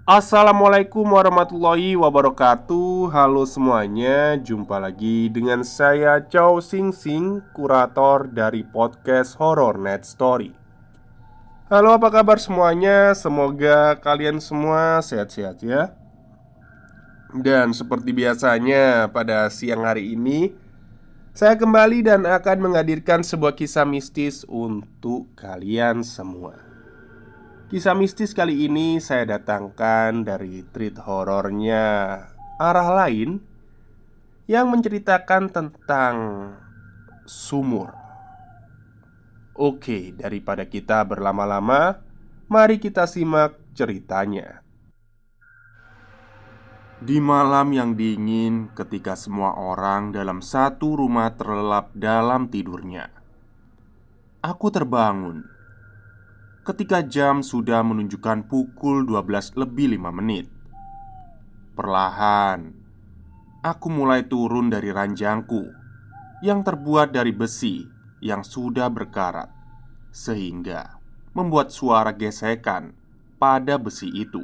Assalamualaikum warahmatullahi wabarakatuh. Halo semuanya, jumpa lagi dengan saya Chow Sing Sing, kurator dari podcast Horror Net Story. Halo, apa kabar semuanya? Semoga kalian semua sehat-sehat ya. Dan seperti biasanya pada siang hari ini saya kembali dan akan menghadirkan sebuah kisah mistis untuk kalian semua. Kisah mistis kali ini saya datangkan dari treat horornya Arah Lain yang menceritakan tentang sumur. Oke, daripada kita berlama-lama, mari kita simak ceritanya. Di malam yang dingin, ketika semua orang dalam satu rumah terlelap dalam tidurnya, aku terbangun ketika jam sudah menunjukkan pukul 12 lebih 5 menit. Perlahan, aku mulai turun dari ranjangku yang terbuat dari besi yang sudah berkarat, sehingga membuat suara gesekan pada besi itu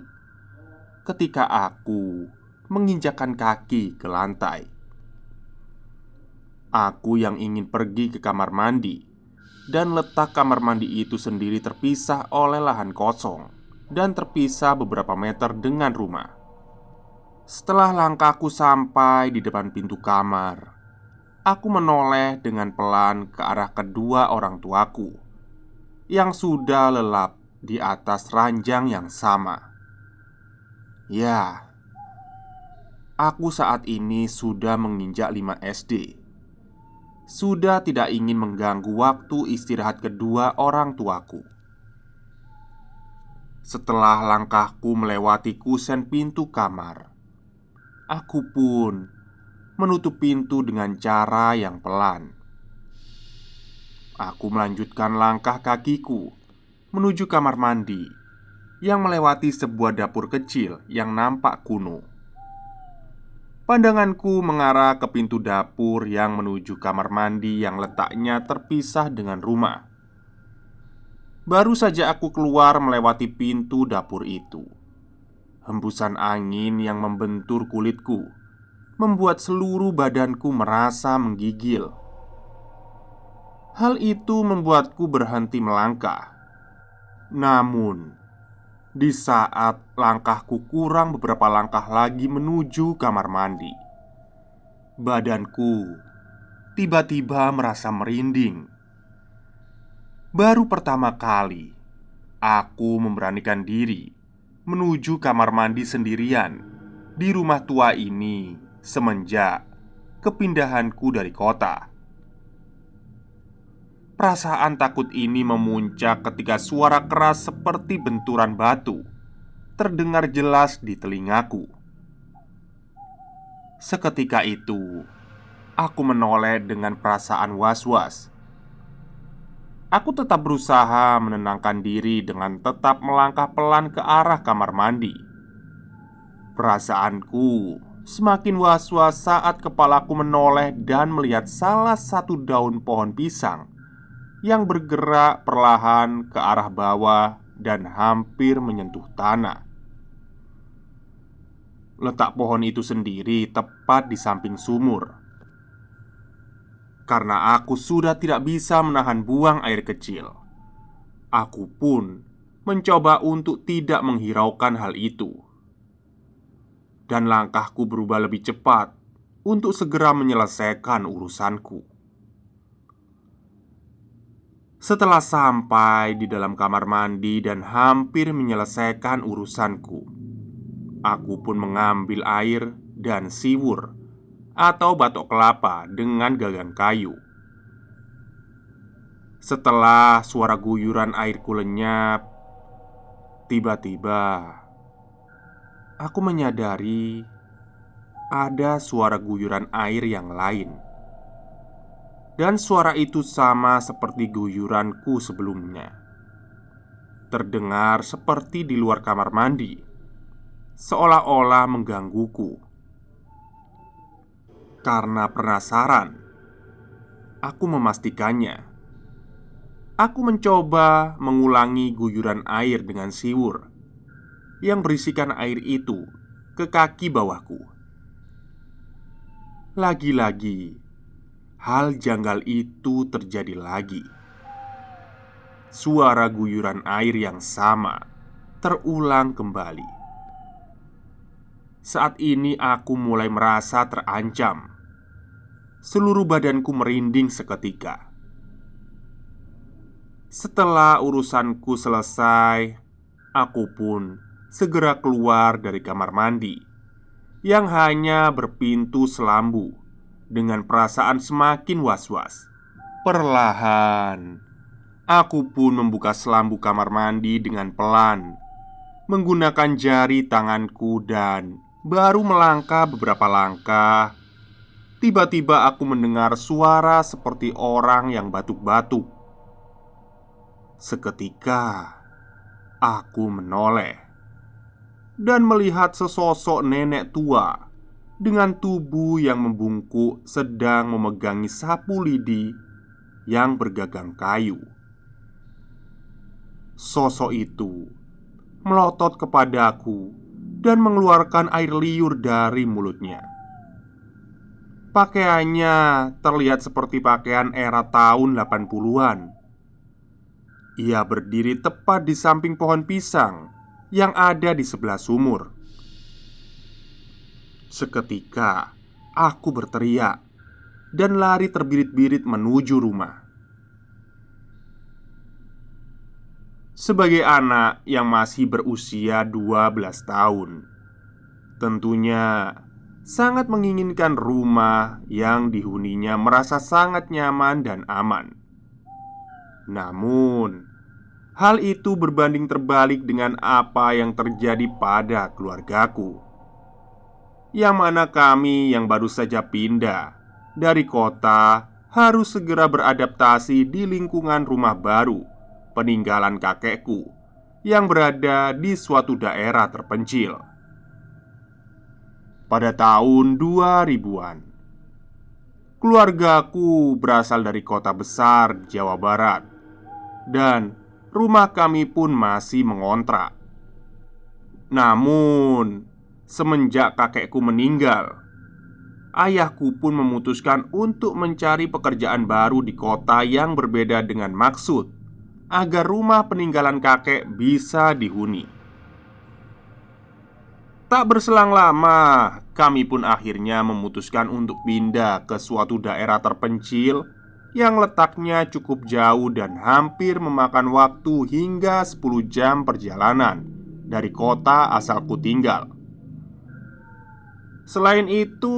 ketika aku menginjakkan kaki ke lantai. Aku yang ingin pergi ke kamar mandi, dan letak kamar mandi itu sendiri terpisah oleh lahan kosong dan terpisah beberapa meter dengan rumah. Setelah langkahku sampai di depan pintu kamar, aku menoleh dengan pelan ke arah kedua orang tuaku yang sudah lelap di atas ranjang yang sama. Ya, aku saat ini sudah menginjak 5 SD. Sudah tidak ingin mengganggu waktu istirahat kedua orang tuaku. Setelah langkahku melewati kusen pintu kamar, aku pun menutup pintu dengan cara yang pelan. Aku melanjutkan langkah kakiku menuju kamar mandi yang melewati sebuah dapur kecil yang nampak kuno. Pandanganku mengarah ke pintu dapur yang menuju kamar mandi yang letaknya terpisah dengan rumah. Baru saja aku keluar melewati pintu dapur itu, hembusan angin yang membentur kulitku membuat seluruh badanku merasa menggigil. Hal itu membuatku berhenti melangkah. Namun, di saat langkahku kurang beberapa langkah lagi menuju kamar mandi, badanku tiba-tiba merasa merinding. Baru pertama kali aku memberanikan diri menuju kamar mandi sendirian di rumah tua ini semenjak kepindahanku dari kota. Perasaan takut ini memuncak ketika suara keras seperti benturan batu terdengar jelas di telingaku. Seketika itu, aku menoleh dengan perasaan was-was. Aku tetap berusaha menenangkan diri dengan tetap melangkah pelan ke arah kamar mandi. Perasaanku semakin was-was saat kepalaku menoleh dan melihat salah satu daun pohon pisang yang bergerak perlahan ke arah bawah dan hampir menyentuh tanah. Letak pohon itu sendiri tepat di samping sumur. Karena aku sudah tidak bisa menahan buang air kecil, aku pun mencoba untuk tidak menghiraukan hal itu. Dan langkahku berubah lebih cepat untuk segera menyelesaikan urusanku. Setelah sampai di dalam kamar mandi dan hampir menyelesaikan urusanku, aku pun mengambil air dan siwur atau batok kelapa dengan gagang kayu. Setelah suara guyuran airku lenyap, tiba-tiba aku menyadari ada suara guyuran air yang lain. Dan suara itu sama seperti guyuranku sebelumnya. Terdengar seperti di luar kamar mandi, seolah-olah menggangguku. Karena penasaran, aku memastikannya. Aku mencoba mengulangi guyuran air dengan siwur yang berisikan air itu ke kaki bawahku. Lagi-lagi, hal janggal itu terjadi lagi. Suara guyuran air yang sama terulang kembali. Saat ini aku mulai merasa terancam. Seluruh badanku merinding seketika. Setelah urusanku selesai, aku pun segera keluar dari kamar mandi yang hanya berpintu selambu dengan perasaan semakin was-was. Perlahan, aku pun membuka selambu kamar mandi dengan pelan, menggunakan jari tanganku dan baru melangkah beberapa langkah, tiba-tiba aku mendengar suara seperti orang yang batuk-batuk. Seketika, aku menoleh dan melihat sesosok nenek tua dengan tubuh yang membungkuk sedang memegangi sapu lidi yang bergagang kayu. Sosok itu melotot kepadaku dan mengeluarkan air liur dari mulutnya. Pakaiannya terlihat seperti pakaian era tahun 80-an. Ia berdiri tepat di samping pohon pisang yang ada di sebelah sumur. Seketika, aku berteriak dan lari terbirit-birit menuju rumah. Sebagai anak yang masih berusia 12 tahun, tentunya sangat menginginkan rumah yang dihuninya merasa sangat nyaman dan aman. Namun, hal itu berbanding terbalik dengan apa yang terjadi pada keluargaku, yang mana kami yang baru saja pindah dari kota harus segera beradaptasi di lingkungan rumah baru peninggalan kakekku yang berada di suatu daerah terpencil. Pada tahun 2000-an, keluargaku berasal dari kota besar di Jawa Barat, dan rumah kami pun masih mengontrak. Namun, semenjak kakekku meninggal, ayahku pun memutuskan untuk mencari pekerjaan baru di kota yang berbeda dengan maksud agar rumah peninggalan kakek bisa dihuni. Tak berselang lama, kami pun akhirnya memutuskan untuk pindah ke suatu daerah terpencil yang letaknya cukup jauh dan hampir memakan waktu hingga 10 jam perjalanan dari kota asalku tinggal. Selain itu,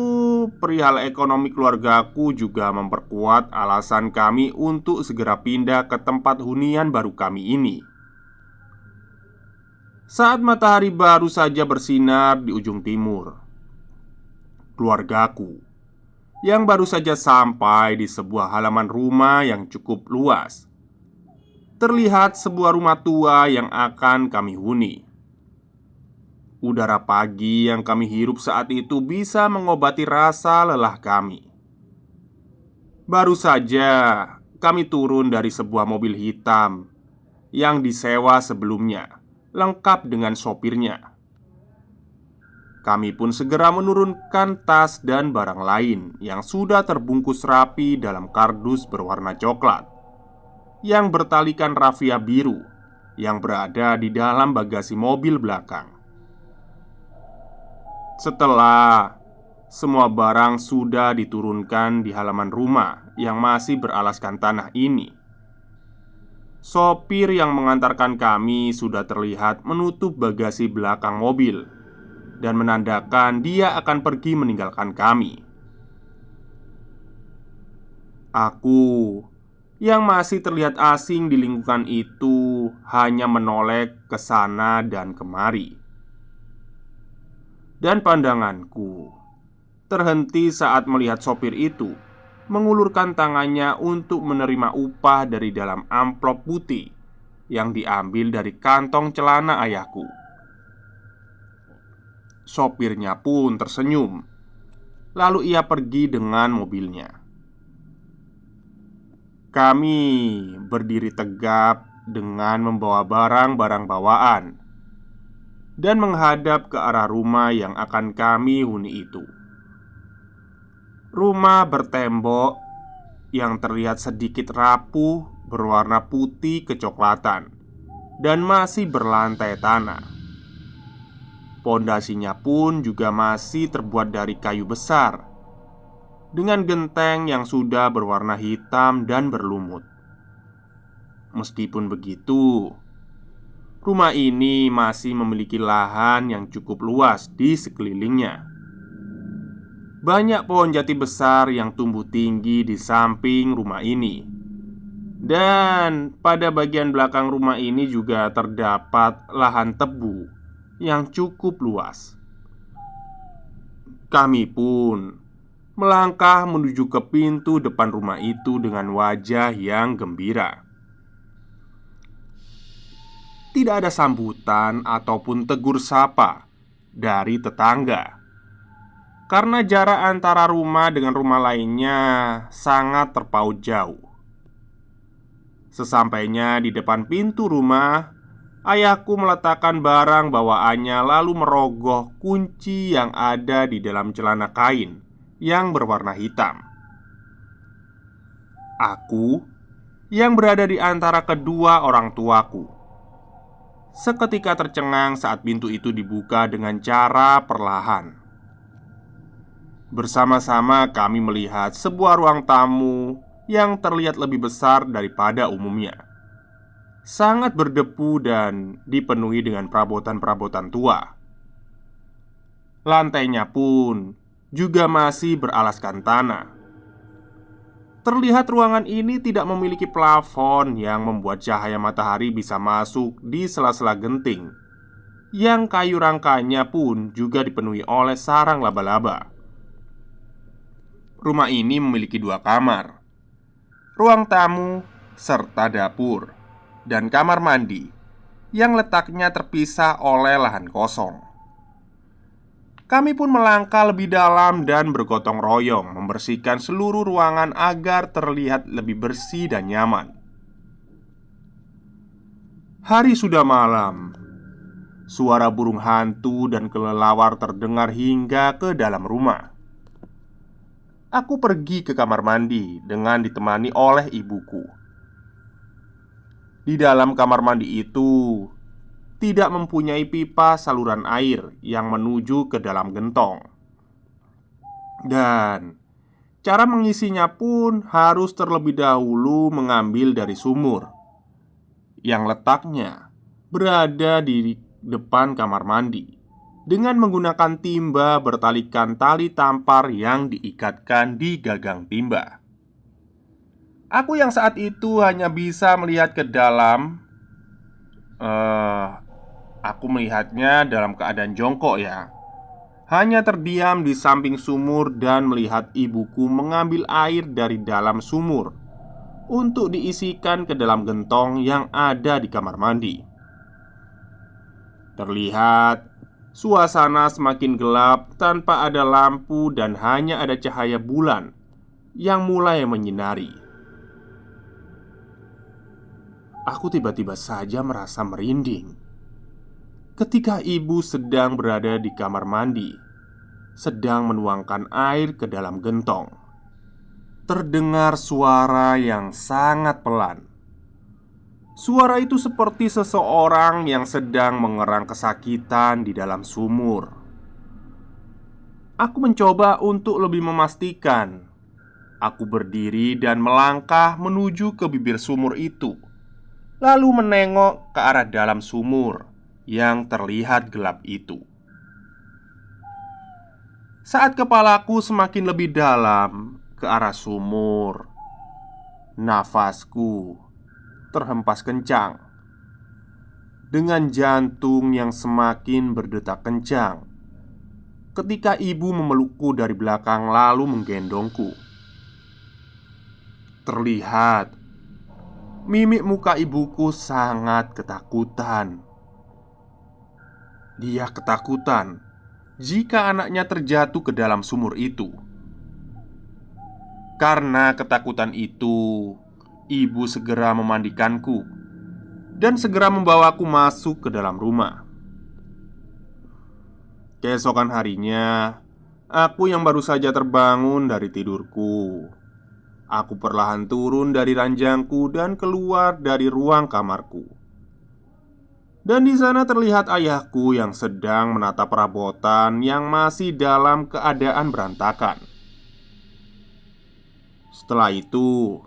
perihal ekonomi keluargaku juga memperkuat alasan kami untuk segera pindah ke tempat hunian baru kami ini. Saat matahari baru saja bersinar di ujung timur, keluargaku yang baru saja sampai di sebuah halaman rumah yang cukup luas, terlihat sebuah rumah tua yang akan kami huni. Udara pagi yang kami hirup saat itu bisa mengobati rasa lelah kami. Baru saja kami turun dari sebuah mobil hitam yang disewa sebelumnya, lengkap dengan sopirnya. Kami pun segera menurunkan tas dan barang lain yang sudah terbungkus rapi dalam kardus berwarna coklat yang bertalikan rafia biru yang berada di dalam bagasi mobil belakang. Setelah semua barang sudah diturunkan di halaman rumah yang masih beralaskan tanah ini, sopir yang mengantarkan kami sudah terlihat menutup bagasi belakang mobil dan menandakan dia akan pergi meninggalkan kami. Aku yang masih terlihat asing di lingkungan itu hanya menoleh ke sana dan kemari. Dan pandanganku terhenti saat melihat sopir itu mengulurkan tangannya untuk menerima upah dari dalam amplop putih yang diambil dari kantong celana ayahku. Sopirnya pun tersenyum, lalu ia pergi dengan mobilnya. Kami berdiri tegap dengan membawa barang-barang bawaan. dan menghadap ke arah rumah yang akan kami huni itu. Rumah bertembok yang terlihat sedikit rapuh, berwarna putih kecoklatan, dan masih berlantai tanah. Pondasinya pun juga masih terbuat dari kayu besar, dengan genteng yang sudah berwarna hitam dan berlumut. Meskipun begitu, rumah ini masih memiliki lahan yang cukup luas di sekelilingnya. Banyak pohon jati besar yang tumbuh tinggi di samping rumah ini. Dan pada bagian belakang rumah ini juga terdapat lahan tebu yang cukup luas. Kami pun melangkah menuju ke pintu depan rumah itu dengan wajah yang gembira. Tidak ada sambutan ataupun tegur sapa dari tetangga, karena jarak antara rumah dengan rumah lainnya sangat terpaut jauh. Sesampainya di depan pintu rumah, ayahku meletakkan barang bawaannya lalu merogoh kunci yang ada di dalam celana kain yang berwarna hitam. Aku yang berada di antara kedua orang tuaku seketika tercengang saat pintu itu dibuka dengan cara perlahan. Bersama-sama kami melihat sebuah ruang tamu yang terlihat lebih besar daripada umumnya. Sangat berdebu dan dipenuhi dengan perabotan-perabotan tua. Lantainya pun juga masih beralaskan tanah. Terlihat ruangan ini tidak memiliki plafon yang membuat cahaya matahari bisa masuk di sela-sela genting, yang kayu rangkanya pun juga dipenuhi oleh sarang laba-laba. Rumah ini memiliki 2 kamar, ruang tamu, serta dapur, dan kamar mandi yang letaknya terpisah oleh lahan kosong. Kami pun melangkah lebih dalam dan bergotong royong membersihkan seluruh ruangan agar terlihat lebih bersih dan nyaman. Hari sudah malam. Suara burung hantu dan kelelawar terdengar hingga ke dalam rumah. Aku pergi ke kamar mandi dengan ditemani oleh ibuku. Di dalam kamar mandi itu tidak mempunyai pipa saluran air yang menuju ke dalam gentong. Dan cara mengisinya pun harus terlebih dahulu mengambil dari sumur yang letaknya berada di depan kamar mandi, dengan menggunakan timba bertalikan tali tampar yang diikatkan di gagang timba. Aku yang saat itu hanya bisa melihat ke dalam. Aku melihatnya dalam keadaan jongkok ya. Hanya terdiam di samping sumur dan melihat ibuku mengambil air dari dalam sumur untuk diisikan ke dalam gentong yang ada di kamar mandi. Terlihat suasana semakin gelap tanpa ada lampu dan hanya ada cahaya bulan yang mulai menyinari. Aku tiba-tiba saja merasa merinding ketika ibu sedang berada di kamar mandi, sedang menuangkan air ke dalam gentong. Terdengar suara yang sangat pelan. Suara itu seperti seseorang yang sedang mengerang kesakitan di dalam sumur. Aku mencoba untuk lebih memastikan. Aku berdiri dan melangkah menuju ke bibir sumur itu, lalu menengok ke arah dalam sumur yang terlihat gelap itu. Saat kepalaku semakin lebih dalam ke arah sumur, nafasku terhempas kencang, dengan jantung yang semakin berdetak kencang ketika ibu memelukku dari belakang lalu menggendongku. Terlihat mimik muka ibuku sangat ketakutan. Dia ketakutan jika anaknya terjatuh ke dalam sumur itu. Karena ketakutan itu, ibu segera memandikanku dan segera membawaku masuk ke dalam rumah. Keesokan harinya, aku yang baru saja terbangun dari tidurku. Aku perlahan turun dari ranjangku dan keluar dari ruang kamarku. Dan di sana terlihat ayahku yang sedang menata perabotan yang masih dalam keadaan berantakan. Setelah itu,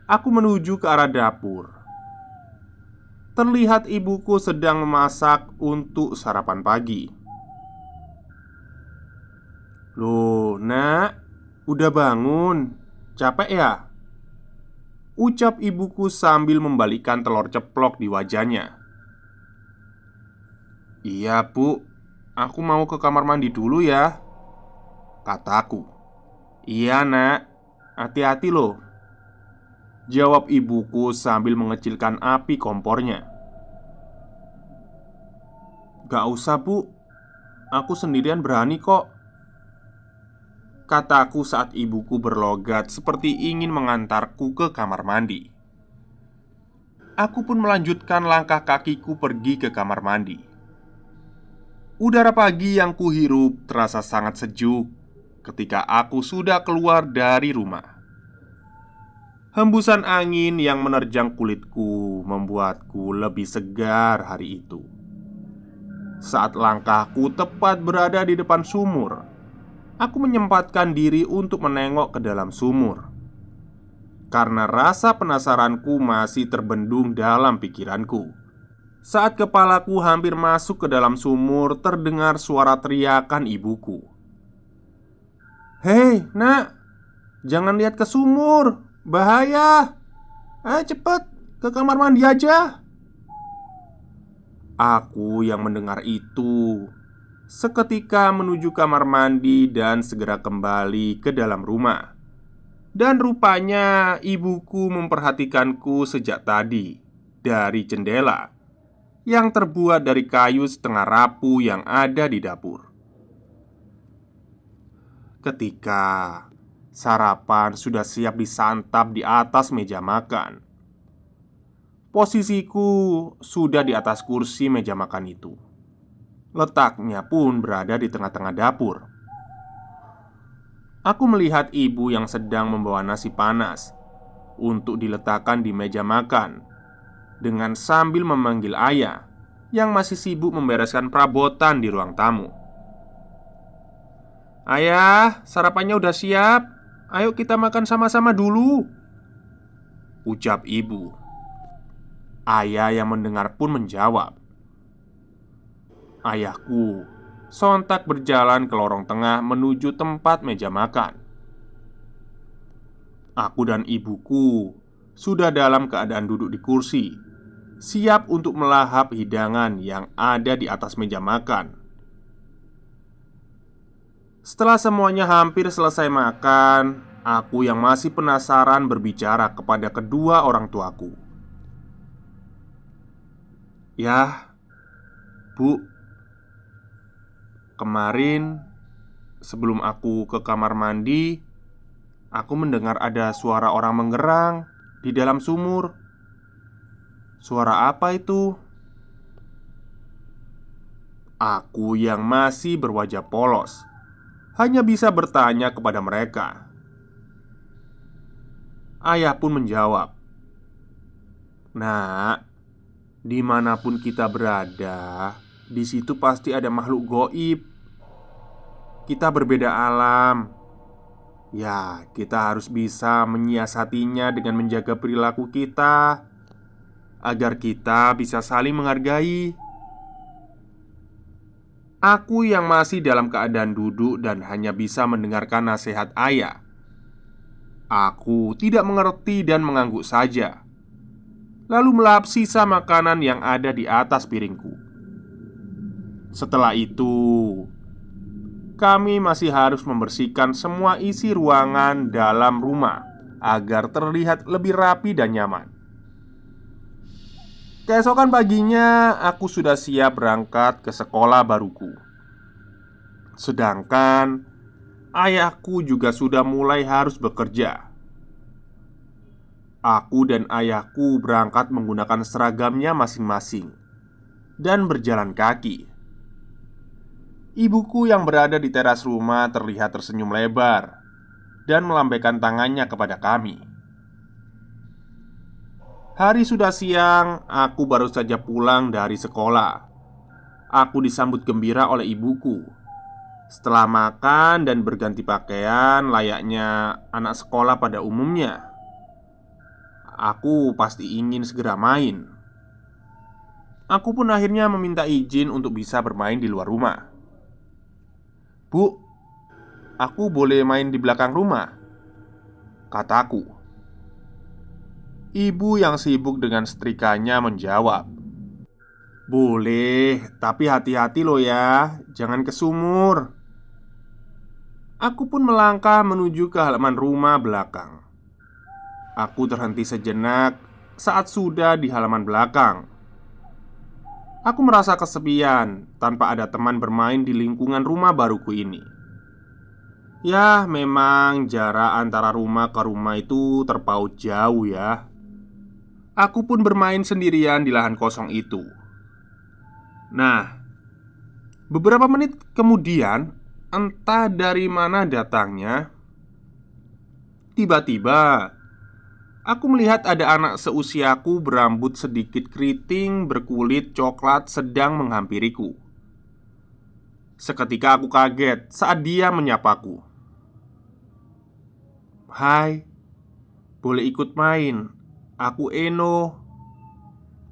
aku menuju ke arah dapur. Terlihat ibuku sedang memasak untuk sarapan pagi. "Loh, nak, udah bangun? Capek ya?" ucap ibuku sambil membalikkan telur ceplok di wajahnya. "Iya, Bu. Aku mau ke kamar mandi dulu ya," kataku. "Iya, nak. Hati-hati loh," jawab ibuku sambil mengecilkan api kompornya. "Gak usah, Bu. Aku sendirian berani kok," kataku saat ibuku berlogat seperti ingin mengantarku ke kamar mandi. Aku pun melanjutkan langkah kakiku pergi ke kamar mandi. Udara pagi yang kuhirup terasa sangat sejuk ketika aku sudah keluar dari rumah. Hembusan angin yang menerjang kulitku membuatku lebih segar hari itu. Saat langkahku tepat berada di depan sumur, aku menyempatkan diri untuk menengok ke dalam sumur karena rasa penasaranku masih terbendung dalam pikiranku. Saat kepalaku hampir masuk ke dalam sumur, terdengar suara teriakan ibuku. "Hei, nak, jangan lihat ke sumur, bahaya. Ayo cepet, ke kamar mandi aja." Aku yang mendengar itu seketika menuju kamar mandi dan segera kembali ke dalam rumah. Dan rupanya ibuku memperhatikanku sejak tadi dari jendela yang terbuat dari kayu setengah rapuh yang ada di dapur. Ketika sarapan sudah siap disantap di atas meja makan, posisiku sudah di atas kursi meja makan itu. Letaknya pun berada di tengah-tengah dapur. Aku melihat ibu yang sedang membawa nasi panas untuk diletakkan di meja makan, dengan sambil memanggil ayah yang masih sibuk membereskan perabotan di ruang tamu. "Ayah, sarapannya udah siap. Ayo kita makan sama-sama dulu," ucap ibu. Ayah yang mendengar pun menjawab. Ayahku sontak berjalan ke lorong tengah menuju tempat meja makan. Aku dan ibuku sudah dalam keadaan duduk di kursi, siap untuk melahap hidangan yang ada di atas meja makan. Setelah semuanya hampir selesai makan, aku yang masih penasaran berbicara kepada kedua orang tuaku. "Yah, Bu, kemarin sebelum aku ke kamar mandi, aku mendengar ada suara orang menggerang di dalam sumur. Suara apa itu?" Aku yang masih berwajah polos hanya bisa bertanya kepada mereka. Ayah pun menjawab, "Nak, dimanapun kita berada, di situ pasti ada makhluk goib. Kita berbeda alam. Ya, kita harus bisa menyiasatinya dengan menjaga perilaku kita agar kita bisa saling menghargai." Aku yang masih dalam keadaan duduk dan hanya bisa mendengarkan nasihat ayah. Aku tidak mengerti dan mengangguk saja, lalu melahap sisa makanan yang ada di atas piringku. Setelah itu, kami masih harus membersihkan semua isi ruangan dalam rumah agar terlihat lebih rapi dan nyaman. Keesokan paginya, aku sudah siap berangkat ke sekolah baruku. Sedangkan ayahku juga sudah mulai harus bekerja. Aku dan ayahku berangkat menggunakan seragamnya masing-masing dan berjalan kaki. Ibuku yang berada di teras rumah terlihat tersenyum lebar dan melambaikan tangannya kepada kami. Hari sudah siang, aku baru saja pulang dari sekolah. Aku disambut gembira oleh ibuku. Setelah makan dan berganti pakaian layaknya anak sekolah pada umumnya, aku pasti ingin segera main. Aku pun akhirnya meminta izin untuk bisa bermain di luar rumah. "Bu, aku boleh main di belakang rumah?" kataku. Ibu yang sibuk dengan setrikanya menjawab, "Boleh, tapi hati-hati loh ya, jangan ke sumur." Aku pun melangkah menuju ke halaman rumah belakang. Aku terhenti sejenak saat sudah di halaman belakang. Aku merasa kesepian tanpa ada teman bermain di lingkungan rumah baruku ini. Ya, memang jarak antara rumah ke rumah itu terpaut jauh ya. Aku pun bermain sendirian di lahan kosong itu. Nah, beberapa menit kemudian, entah dari mana datangnya, tiba-tiba aku melihat ada anak seusiaku berambut sedikit keriting berkulit coklat sedang menghampiriku. Seketika aku kaget saat dia menyapaku. "Hai, boleh ikut main? Aku Eno,"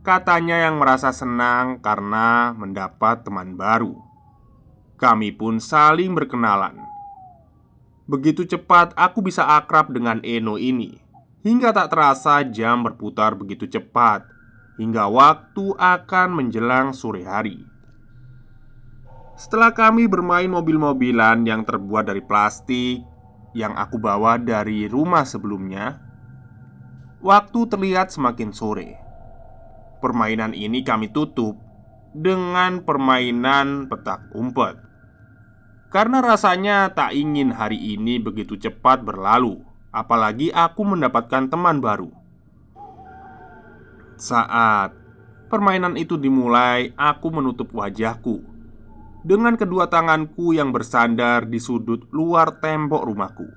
katanya yang merasa senang karena mendapat teman baru. Kami pun saling berkenalan. Begitu cepat aku bisa akrab dengan Eno ini. Hingga tak terasa jam berputar begitu cepat, hingga waktu akan menjelang sore hari. Setelah kami bermain mobil-mobilan yang terbuat dari plastik yang aku bawa dari rumah sebelumnya, waktu terlihat semakin sore. Permainan ini kami tutup dengan permainan petak umpet, karena rasanya tak ingin hari ini begitu cepat berlalu. Apalagi aku mendapatkan teman baru. Saat permainan itu dimulai, aku menutup wajahku dengan kedua tanganku yang bersandar di sudut luar tembok rumahku.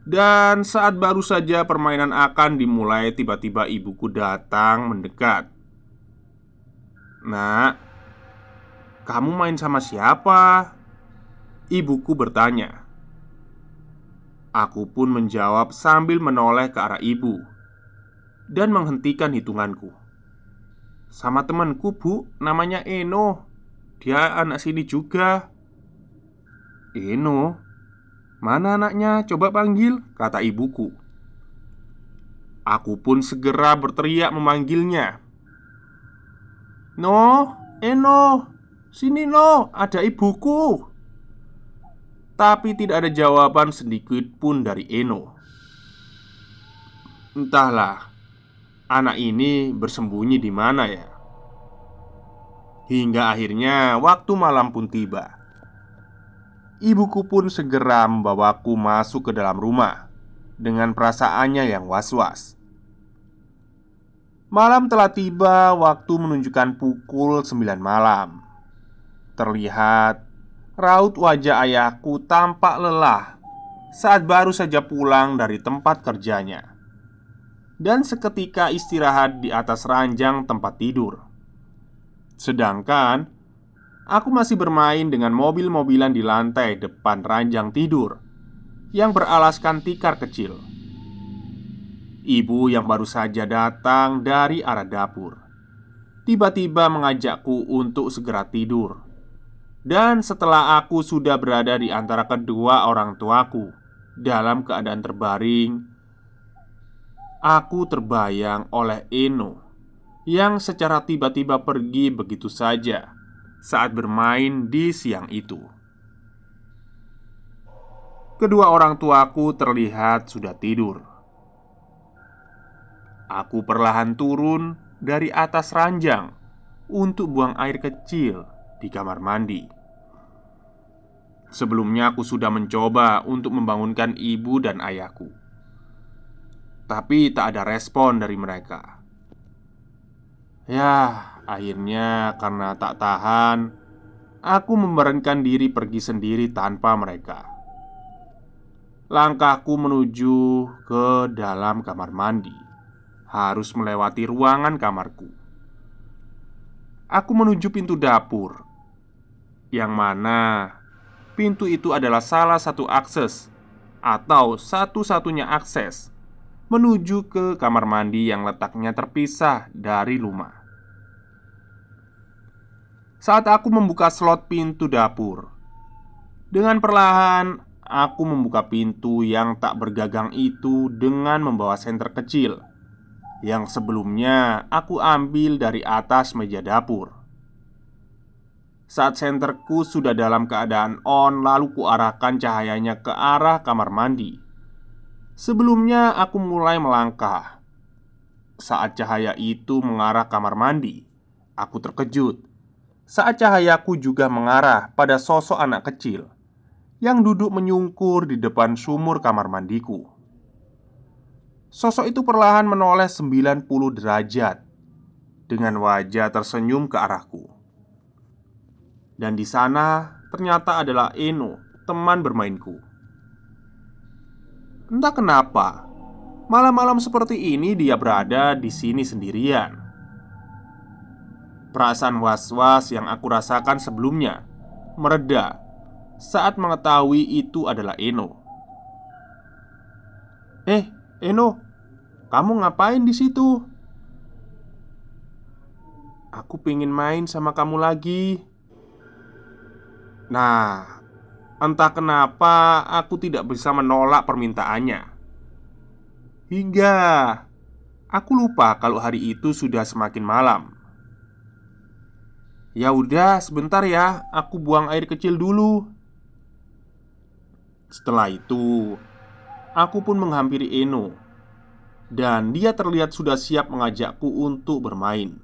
Dan saat baru saja permainan akan dimulai, tiba-tiba ibuku datang mendekat. "Nak, kamu main sama siapa?" Ibuku bertanya. Aku pun menjawab sambil menoleh ke arah ibu dan menghentikan hitunganku. "Sama temanku, Bu, namanya Eno. Dia anak sini juga." "Eno? Mana anaknya? Coba panggil," kata ibuku. Aku pun segera berteriak memanggilnya. "No, Eno, sini no, ada ibuku." Tapi tidak ada jawaban sedikit pun dari Eno. Entahlah, anak ini bersembunyi di mana ya. Hingga akhirnya waktu malam pun tiba. Ibuku pun segera membawaku masuk ke dalam rumah dengan perasaannya yang was-was. Malam telah tiba, waktu menunjukkan pukul 9 malam. Terlihat raut wajah ayahku tampak lelah saat baru saja pulang dari tempat kerjanya, dan seketika istirahat di atas ranjang tempat tidur. Sedangkan aku masih bermain dengan mobil-mobilan di lantai depan ranjang tidur yang beralaskan tikar kecil. Ibu yang baru saja datang dari arah dapur tiba-tiba mengajakku untuk segera tidur. Dan setelah aku sudah berada di antara kedua orang tuaku dalam keadaan terbaring, aku terbayang oleh Eno yang secara tiba-tiba pergi begitu saja saat bermain di siang itu. Kedua orang tuaku terlihat sudah tidur. Aku perlahan turun dari atas ranjang untuk buang air kecil di kamar mandi. Sebelumnya aku sudah mencoba untuk membangunkan ibu dan ayahku, tapi tak ada respon dari mereka. Ya, akhirnya karena tak tahan, Aku memberanikan diri pergi sendiri tanpa mereka. Langkahku menuju ke dalam kamar mandi harus melewati ruangan kamarku. Aku menuju pintu dapur, yang mana pintu itu adalah salah satu akses atau satu-satunya akses menuju ke kamar mandi yang letaknya terpisah dari rumah. Saat aku membuka slot pintu dapur, dengan perlahan aku membuka pintu yang tak bergagang itu dengan membawa senter kecil yang sebelumnya aku ambil dari atas meja dapur. Saat senterku sudah dalam keadaan on, lalu kuarahkan cahayanya ke arah kamar mandi. Sebelumnya aku mulai melangkah. Saat cahaya itu mengarah kamar mandi, aku terkejut saat cahayaku juga mengarah pada sosok anak kecil yang duduk menyungkur di depan sumur kamar mandiku. Sosok itu perlahan menoleh 90 derajat dengan wajah tersenyum ke arahku. Dan di sana ternyata adalah Eno, teman bermainku. Entah kenapa, malam-malam seperti ini dia berada di sini sendirian. Perasaan was-was yang aku rasakan sebelumnya mereda saat mengetahui itu adalah Eno. Eno, kamu ngapain di situ? Aku pengen main sama kamu lagi. Nah, entah kenapa aku tidak bisa menolak permintaannya. Hingga aku lupa kalau hari itu sudah semakin malam. Ya udah, sebentar ya, aku buang air kecil dulu. Setelah itu, aku pun menghampiri Eno, dan dia terlihat sudah siap mengajakku untuk bermain.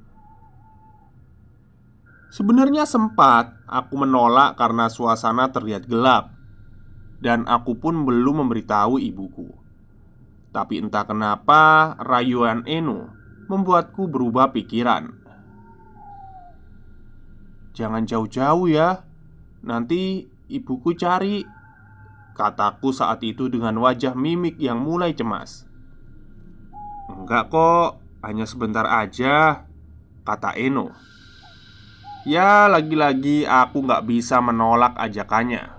Sebenarnya sempat aku menolak karena suasana terlihat gelap, dan aku pun belum memberitahu ibuku. Tapi entah kenapa rayuan Eno membuatku berubah pikiran. "Jangan jauh-jauh ya, nanti ibuku cari," kataku saat itu dengan wajah mimik yang mulai cemas. "Enggak kok, hanya sebentar aja," kata Eno. Ya, lagi-lagi aku nggak bisa menolak ajakannya.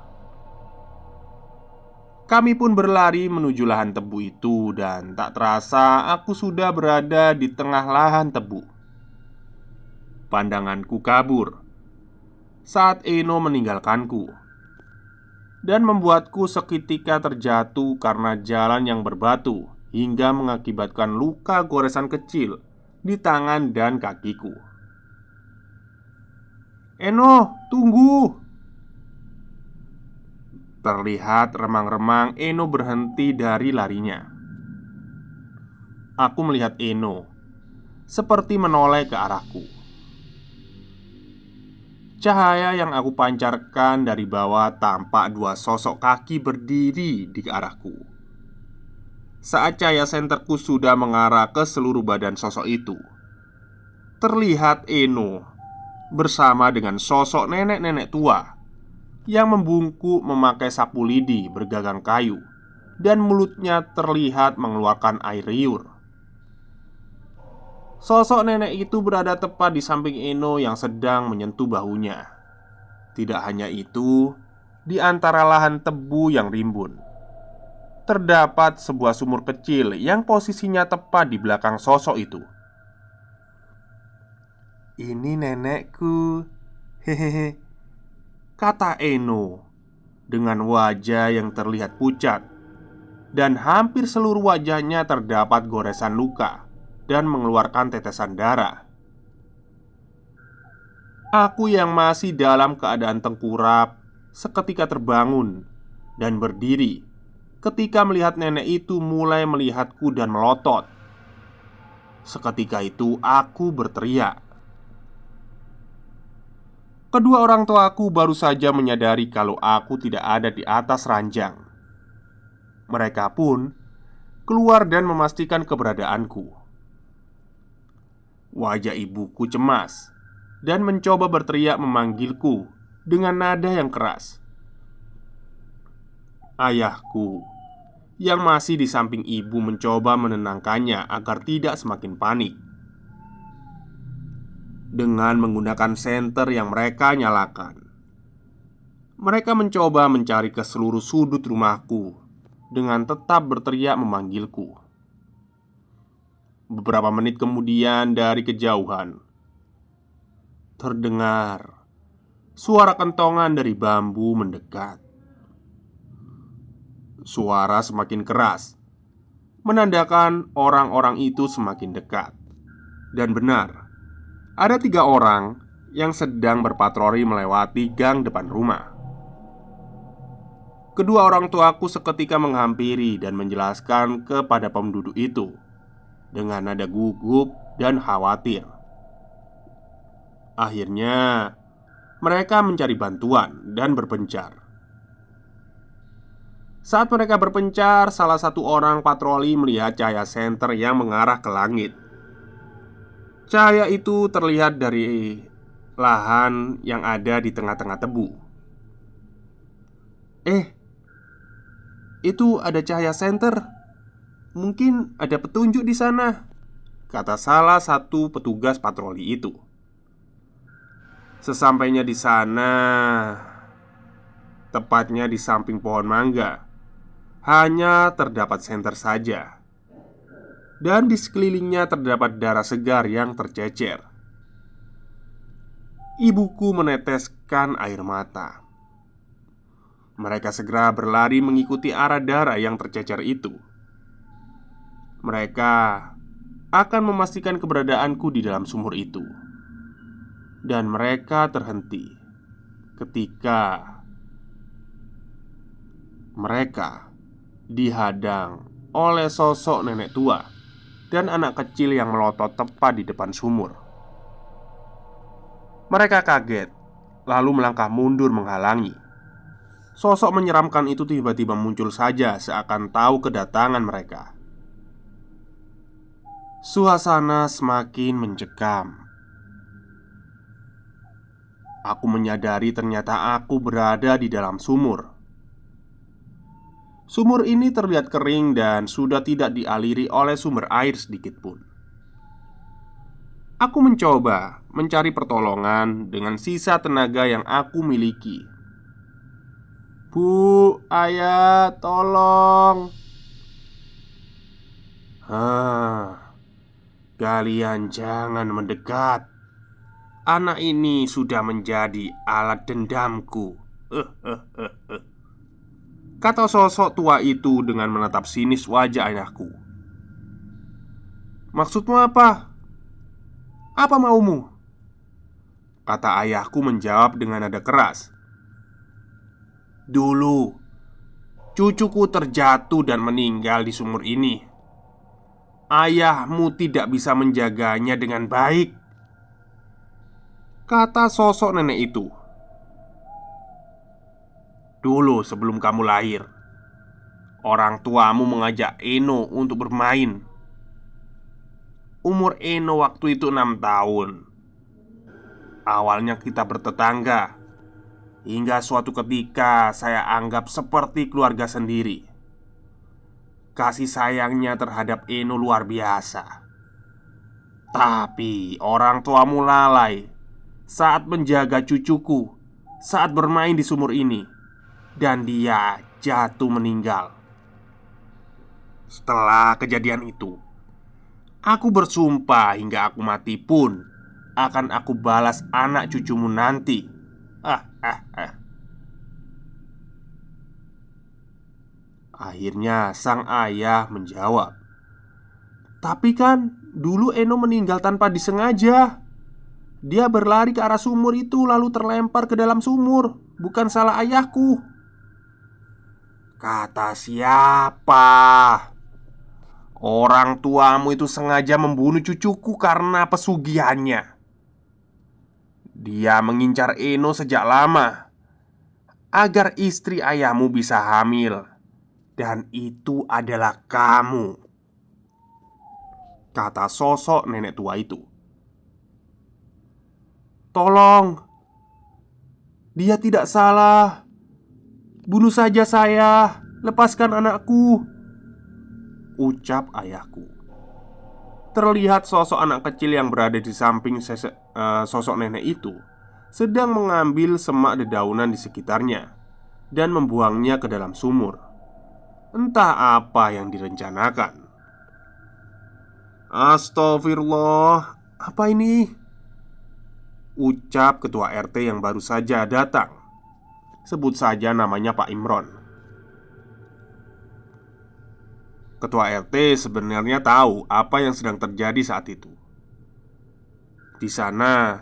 Kami pun berlari menuju lahan tebu itu, dan tak terasa aku sudah berada di tengah lahan tebu. Pandanganku kabur saat Eno meninggalkanku dan membuatku seketika terjatuh karena jalan yang berbatu hingga mengakibatkan luka goresan kecil di tangan dan kakiku. "Eno, tunggu!" Terlihat remang-remang Eno berhenti dari larinya. Aku melihat Eno seperti menoleh ke arahku. Cahaya yang aku pancarkan dari bawah tampak dua sosok kaki berdiri di arahku. Saat cahaya senterku sudah mengarah ke seluruh badan sosok itu, terlihat Eno bersama dengan sosok nenek-nenek tua yang membungkuk memakai sapu lidi bergagang kayu, dan mulutnya terlihat mengeluarkan air liur. Sosok nenek itu berada tepat di samping Eno yang sedang menyentuh bahunya. Tidak hanya itu, di antara lahan tebu yang rimbun, terdapat sebuah sumur kecil yang posisinya tepat di belakang sosok itu. "Ini nenekku," hehehe, kata Eno dengan wajah yang terlihat pucat, dan hampir seluruh wajahnya terdapat goresan luka dan mengeluarkan tetesan darah. Aku yang masih dalam keadaan tengkurap seketika terbangun dan berdiri ketika melihat nenek itu mulai melihatku dan melotot. Seketika itu aku berteriak. Kedua orang tuaku baru saja menyadari kalau aku tidak ada di atas ranjang. Mereka pun keluar dan memastikan keberadaanku. Wajah ibuku cemas dan mencoba berteriak memanggilku, dengan nada yang keras. Ayahku yang masih di samping ibu mencoba menenangkannya agar tidak semakin panik. Dengan menggunakan senter yang mereka nyalakan, mereka mencoba mencari ke seluruh sudut rumahku dengan tetap berteriak memanggilku. Beberapa menit kemudian dari kejauhan terdengar suara kentongan dari bambu mendekat. Suara semakin keras, menandakan orang-orang itu semakin dekat. Dan benar, ada 3 orang yang sedang berpatroli melewati gang depan rumah. Kedua orang tuaku seketika menghampiri dan menjelaskan kepada penduduk itu dengan nada gugup dan khawatir. Akhirnya, mereka mencari bantuan dan berpencar. Saat mereka berpencar, salah satu orang patroli melihat cahaya senter yang mengarah ke langit. Cahaya itu terlihat dari lahan yang ada di tengah-tengah tebu. Itu ada cahaya senter. Mungkin ada petunjuk di sana," kata salah satu petugas patroli itu. Sesampainya di sana, tepatnya di samping pohon mangga, hanya terdapat senter saja. Dan di sekelilingnya terdapat darah segar yang tercecer. Ibuku meneteskan air mata. Mereka segera berlari mengikuti arah darah yang tercecer itu. Mereka akan memastikan keberadaanku di dalam sumur itu. Dan mereka terhenti ketika mereka dihadang oleh sosok nenek tua dan anak kecil yang melotot tepat di depan sumur. Mereka kaget, lalu melangkah mundur menghalangi. Sosok menyeramkan itu tiba-tiba muncul saja seakan tahu kedatangan mereka. Suasana semakin mencekam. Aku menyadari ternyata aku berada di dalam sumur. Sumur ini terlihat kering dan sudah tidak dialiri oleh sumber air sedikit pun. Aku mencoba mencari pertolongan dengan sisa tenaga yang aku miliki. "Bu, ayah, tolong!" Kalian jangan mendekat. Anak ini sudah menjadi alat dendamku," kata sosok tua itu dengan menatap sinis wajah ayahku. "Maksudmu apa? Apa maumu?" kata ayahku menjawab dengan nada keras. "Dulu, cucuku terjatuh dan meninggal di sumur ini. Ayahmu tidak bisa menjaganya dengan baik," kata sosok nenek itu. "Dulu sebelum kamu lahir, orang tuamu mengajak Eno untuk bermain. Umur Eno waktu itu 6 tahun. Awalnya kita bertetangga, hingga suatu ketika saya anggap seperti keluarga sendiri. Kasih sayangnya terhadap Eno luar biasa. Tapi orang tuamu lalai saat menjaga cucuku saat bermain di sumur ini, dan dia jatuh meninggal. Setelah kejadian itu, aku bersumpah hingga aku mati pun akan aku balas anak cucumu nanti." Akhirnya sang ayah menjawab, "Tapi kan dulu Eno meninggal tanpa disengaja. Dia berlari ke arah sumur itu lalu terlempar ke dalam sumur. Bukan salah ayahku." "Kata siapa? Orang tuamu itu sengaja membunuh cucuku karena pesugihannya. Dia mengincar Eno sejak lama agar istri ayahmu bisa hamil. Dan itu adalah kamu," kata sosok nenek tua itu. "Tolong, Dia tidak salah. Bunuh saja saya. Lepaskan anakku, ucap ayahku. Terlihat sosok anak kecil yang berada di samping sosok nenek itu sedang mengambil semak dedaunan di sekitarnya dan membuangnya ke dalam sumur. Entah apa yang direncanakan. Astagfirullah, apa ini? Ucap ketua RT yang baru saja datang. Sebut saja namanya Pak Imron. Ketua RT sebenarnya tahu apa yang sedang terjadi saat itu. Di sana,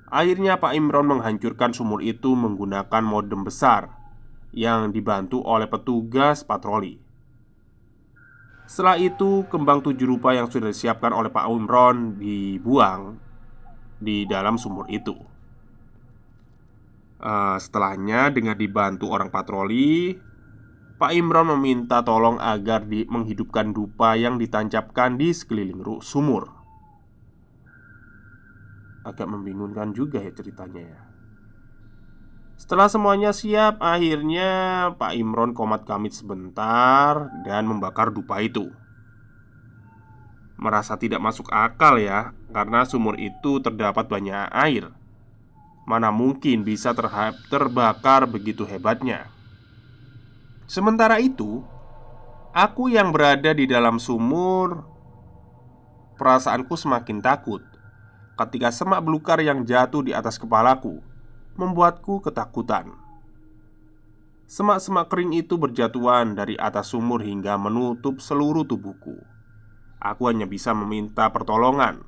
akhirnya Pak Imron menghancurkan sumur itu menggunakan modem besar yang dibantu oleh petugas patroli. Setelah itu, kembang 7 rupa yang sudah disiapkan oleh Pak Imron dibuang di dalam sumur itu. Setelahnya, dengan dibantu orang patroli, Pak Imron meminta tolong agar menghidupkan dupa yang ditancapkan di sekeliling sumur. Agak membingungkan juga ya ceritanya ya. Setelah semuanya siap, akhirnya Pak Imron komat kamit sebentar dan membakar dupa itu. Merasa tidak masuk akal ya, karena sumur itu terdapat banyak air. Mana mungkin bisa terbakar begitu hebatnya. Sementara itu, aku yang berada di dalam sumur, perasaanku semakin takut ketika semak belukar yang jatuh di atas kepalaku membuatku ketakutan. Semak-semak kering itu berjatuhan dari atas sumur hingga menutup seluruh tubuhku. Aku hanya bisa meminta pertolongan.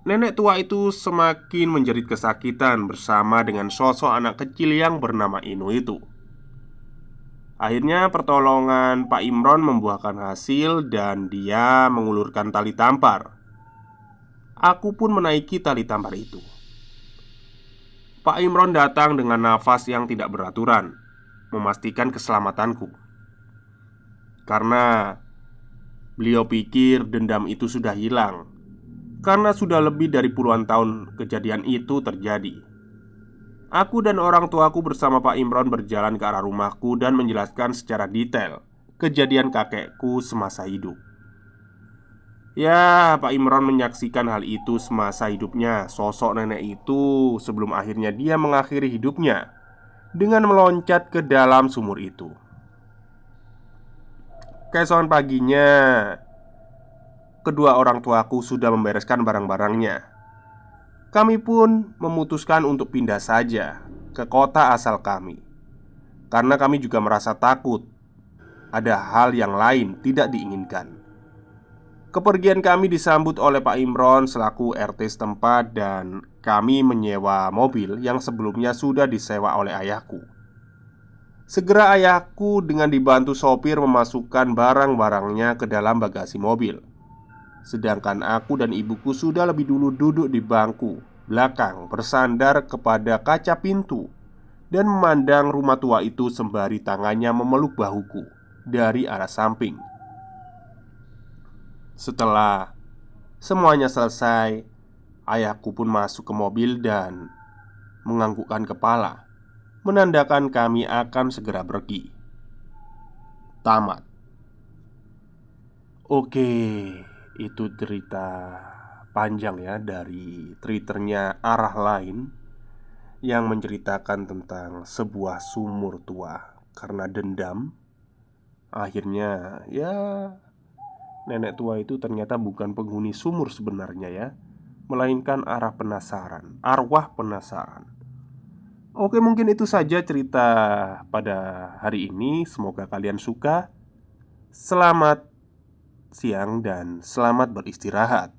Nenek tua itu semakin menjerit kesakitan bersama dengan sosok anak kecil yang bernama Inu itu. Akhirnya pertolongan Pak Imron membuahkan hasil dan dia mengulurkan tali tampar. Aku pun menaiki tali tampar itu. Pak Imron datang dengan nafas yang tidak beraturan, memastikan keselamatanku. Karena beliau pikir dendam itu sudah hilang, karena sudah lebih dari puluhan tahun kejadian itu terjadi. Aku dan orang tuaku bersama Pak Imron berjalan ke arah rumahku dan menjelaskan secara detail kejadian kakekku semasa hidup. Ya, Pak Imron menyaksikan hal itu semasa hidupnya. Sosok nenek itu sebelum akhirnya dia mengakhiri hidupnya dengan meloncat ke dalam sumur itu. Keesokan paginya, kedua orang tuaku sudah membereskan barang-barangnya. Kami pun memutuskan untuk pindah saja ke kota asal kami, karena kami juga merasa takut ada hal yang lain tidak diinginkan. Kepergian kami disambut oleh Pak Imron selaku RT setempat dan kami menyewa mobil yang sebelumnya sudah disewa oleh ayahku. Segera ayahku dengan dibantu sopir memasukkan barang-barangnya ke dalam bagasi mobil. Sedangkan aku dan ibuku sudah lebih dulu duduk di bangku belakang bersandar kepada kaca pintu dan memandang rumah tua itu sembari tangannya memeluk bahuku dari arah samping. Setelah semuanya selesai, ayahku pun masuk ke mobil dan menganggukkan kepala, menandakan kami akan segera pergi. Tamat. Oke, itu cerita panjang ya dari Twitternya Arah Lain yang menceritakan tentang sebuah sumur tua. Karena dendam, akhirnya ya nenek tua itu ternyata bukan penghuni sumur sebenarnya ya, melainkan arwah penasaran. Oke, mungkin itu saja cerita pada hari ini. Semoga kalian suka. Selamat siang dan selamat beristirahat.